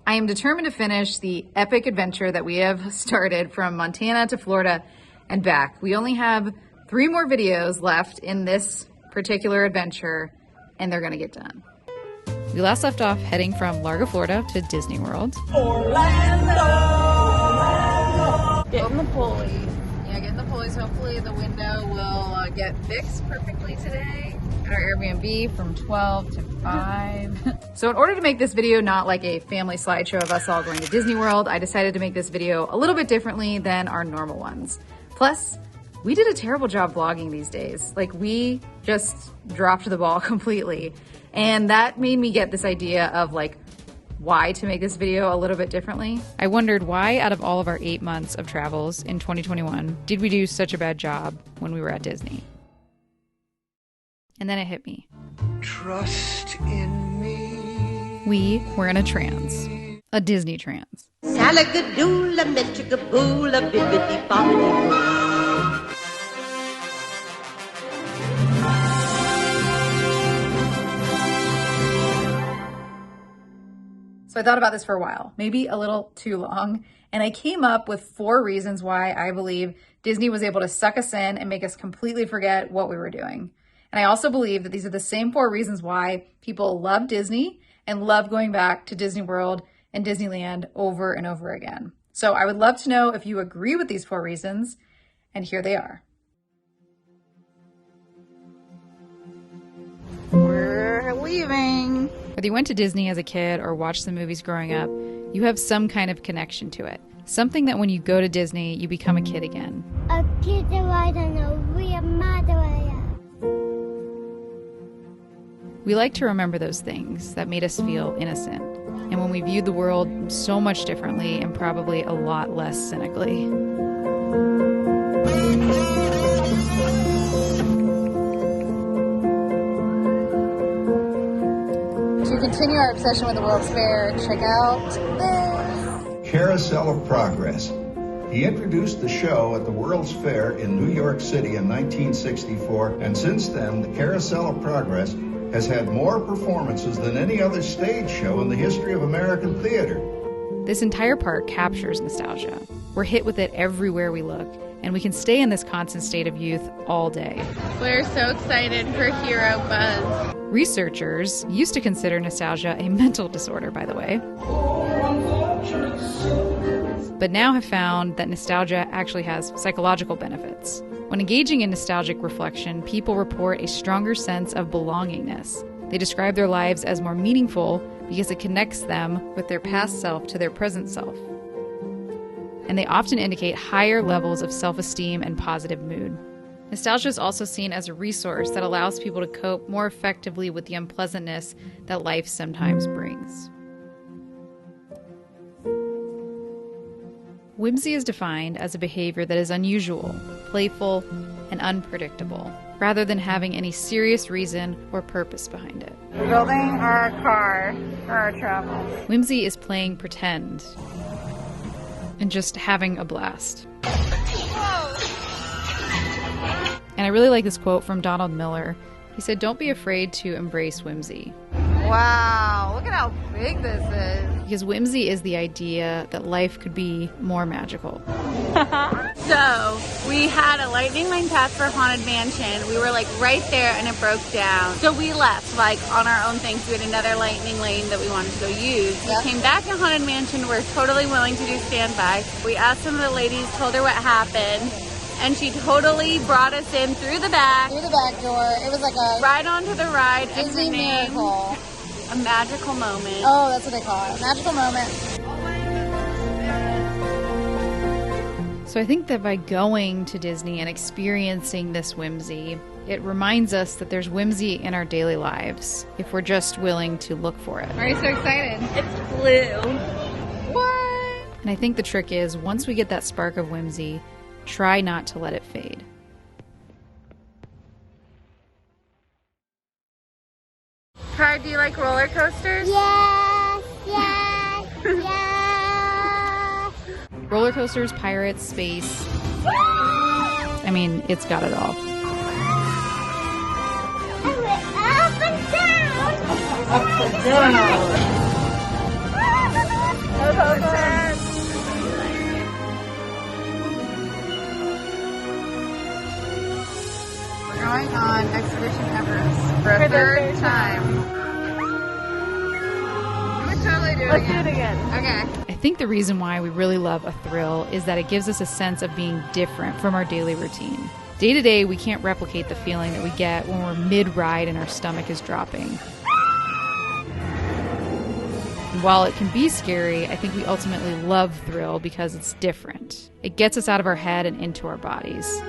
I am determined to finish the epic adventure that we have started from Montana to Florida and back. We only have 3 more videos left in this particular adventure, and they're gonna get done. We last left off heading from Largo, Florida to Disney World. Orlando! Getting the pulleys. Yeah, getting the pulleys. Hopefully the window will get fixed perfectly today at our Airbnb from 12 to 5. So in order to make this video not like a family slideshow of us all going to Disney World, I decided to make this video a little bit differently than our normal ones. Plus, we did a terrible job vlogging these days. Like, we just dropped the ball completely. And that made me get this idea of like, why to make this video a little bit differently. I wondered why out of all of our 8 months of travels in 2021, did we do such a bad job when we were at Disney? And then it hit me. Trust in me. We were in a trance. A Disney trance. Salagadoola, mitchigaboola, bibbidi bobbidi boo. So I thought about this for a while, maybe a little too long, and I came up with 4 reasons why I believe Disney was able to suck us in and make us completely forget what we were doing. And I also believe that these are the same 4 reasons why people love Disney and love going back to Disney World and Disneyland over and over again. So I would love to know if you agree with these 4 reasons, and here they are. We're leaving. Whether you went to Disney as a kid or watched the movies growing up, you have some kind of connection to it. Something that when you go to Disney, you become a kid again. A kid I don't know, we are mother. We like to remember those things that made us feel innocent, and when we viewed the world so much differently and probably a lot less cynically. To continue our obsession with the World's Fair, check out this. Carousel of Progress. He introduced the show at the World's Fair in New York City in 1964, and since then, the Carousel of Progress has had more performances than any other stage show in the history of American theater. This entire park captures nostalgia. We're hit with it everywhere we look, and we can stay in this constant state of youth all day. We're so excited for Hero Buzz. Researchers used to consider nostalgia a mental disorder, by the way, but now have found that nostalgia actually has psychological benefits. When engaging in nostalgic reflection, people report a stronger sense of belongingness. They describe their lives as more meaningful because it connects them with their past self to their present self. And they often indicate higher levels of self-esteem and positive mood. Nostalgia is also seen as a resource that allows people to cope more effectively with the unpleasantness that life sometimes brings. Whimsy is defined as a behavior that is unusual, playful, and unpredictable, rather than having any serious reason or purpose behind it. We're building our car for our travel. Whimsy is playing pretend and just having a blast. And I really like this quote from Donald Miller. He said, "Don't be afraid to embrace whimsy." Wow, look at how big this is. Because whimsy is the idea that life could be more magical. So, we had a lightning lane pass for Haunted Mansion. We were like right there and it broke down. So we left like on our own things. We had another lightning lane that we wanted to go use. Yep. We came back to Haunted Mansion. We're totally willing to do standby. We asked some of the ladies, told her what happened. And she totally brought us in through the back. Through the back door. It was like a Right onto the ride. Disney and her name, miracle. a magical moment. Oh, that's what they call it. Magical moment. So I think that by going to Disney and experiencing this whimsy, it reminds us that there's whimsy in our daily lives if we're just willing to look for it. Are you so excited? It's blue. What? And I think the trick is, once we get that spark of whimsy, try not to let it fade. Kai, do you like roller coasters? Yes, yes, yes. Roller coasters, pirates, space. I mean, it's got it all. And we're up and down. Up and down. for a third time. We would totally do it Let's again. do it again. Okay. I think the reason why we really love a thrill is that it gives us a sense of being different from our daily routine. Day to day, we can't replicate the feeling that we get when we're mid-ride and our stomach is dropping. And while it can be scary, I think we ultimately love thrill because it's different. It gets us out of our head and into our bodies.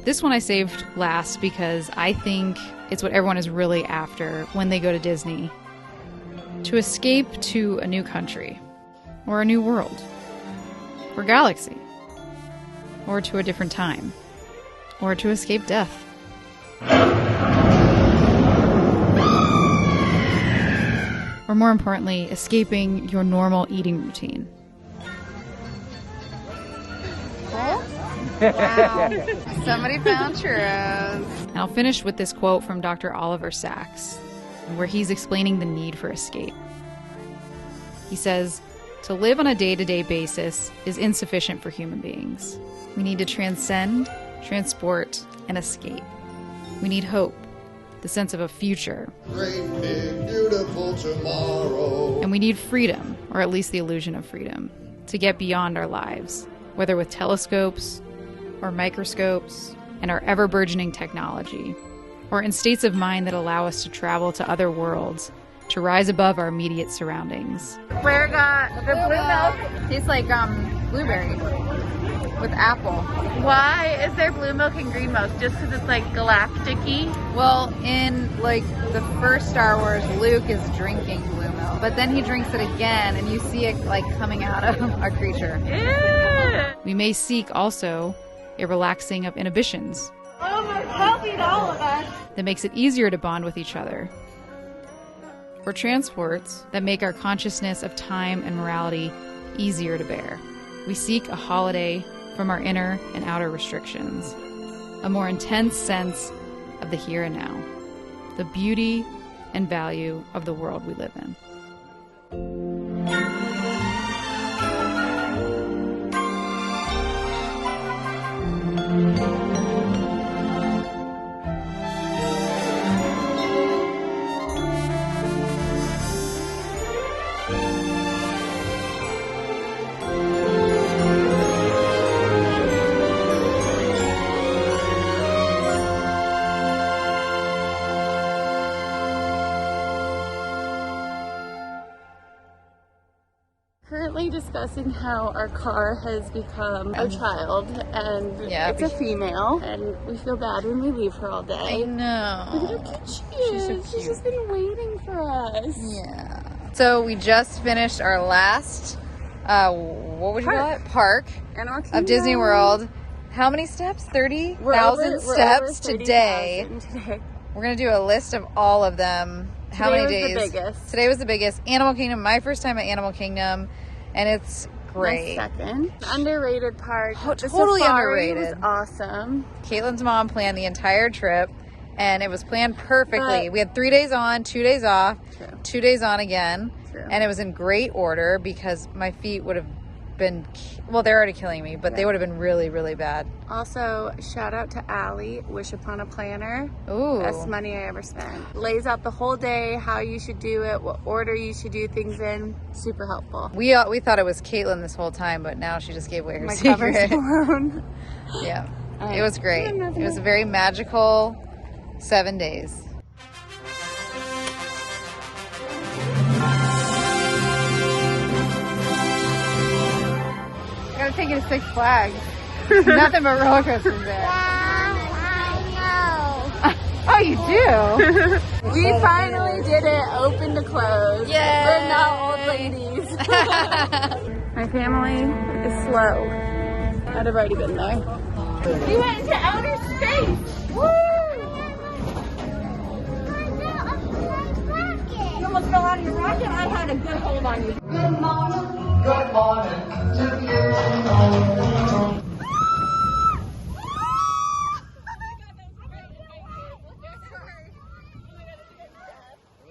This one I saved last because I think it's what everyone is really after when they go to Disney. To escape to a new country, or a new world, or galaxy, or to a different time, or to escape death. Or more importantly, escaping your normal eating routine. Wow. Somebody found churros. And I'll finish with this quote from Dr. Oliver Sacks, where he's explaining the need for escape. He says, "To live on a day-to-day basis is insufficient for human beings. We need to transcend, transport, and escape. We need hope, the sense of a future. Great big beautiful tomorrow. And we need freedom, or at least the illusion of freedom, to get beyond our lives, whether with telescopes or microscopes and our ever-burgeoning technology, or in states of mind that allow us to travel to other worlds, to rise above our immediate surroundings." Blair got the blue milk. Tastes like blueberry with apple. Why is there blue milk and green milk? Just because it's like galactic-y? Well, in like the first Star Wars, Luke is drinking blue milk, but then he drinks it again and you see it like coming out of a creature. Yeah. We may seek also a relaxing of inhibitions Helping all of us. that makes it easier to bond with each other. Or transports that make our consciousness of time and morality easier to bear. We seek a holiday from our inner and outer restrictions, a more intense sense of the here and now, the beauty and value of the world we live in. Currently discussing how our car has become a child, and it's a female, and we feel bad when we leave her all day. know. Look at how cute she is. She's so cute. She's just been waiting for us. Yeah. So we just finished our last, what would you call it? Park of Disney World. How many steps? 30,000 steps today. We're going to do a list of all of them. How many days? The biggest. Today was the biggest. Animal Kingdom, my first time at Animal Kingdom, and it's great. My second. Underrated park. Oh, The totally safari underrated. was awesome. Caitlin's mom planned the entire trip, and it was planned perfectly. But- We had 3 days on, 2 days off, True. 2 days on again, True. and it was in great order because my feet would have been, well, they're already killing me, but they would have been really, really bad. Also, shout out to Allie, Wish Upon a Planner. Ooh. Best money I ever spent. Lays out the whole day, how you should do it, what order you should do things in. Super helpful. We thought it was Caitlin this whole time, but now she just gave away her My cover's secret. blown. Yeah, Alright. it was great. Yeah, nothing It was a else. very magical 7 days. I gotta take you to Six Flags. Nothing but roller coasters there. Oh, you do? We finally did it, open to close. Yay. We're not old ladies. My family is slow. I'd have already been there. We went into outer space. Woo! a good hold on you. Good morning to you.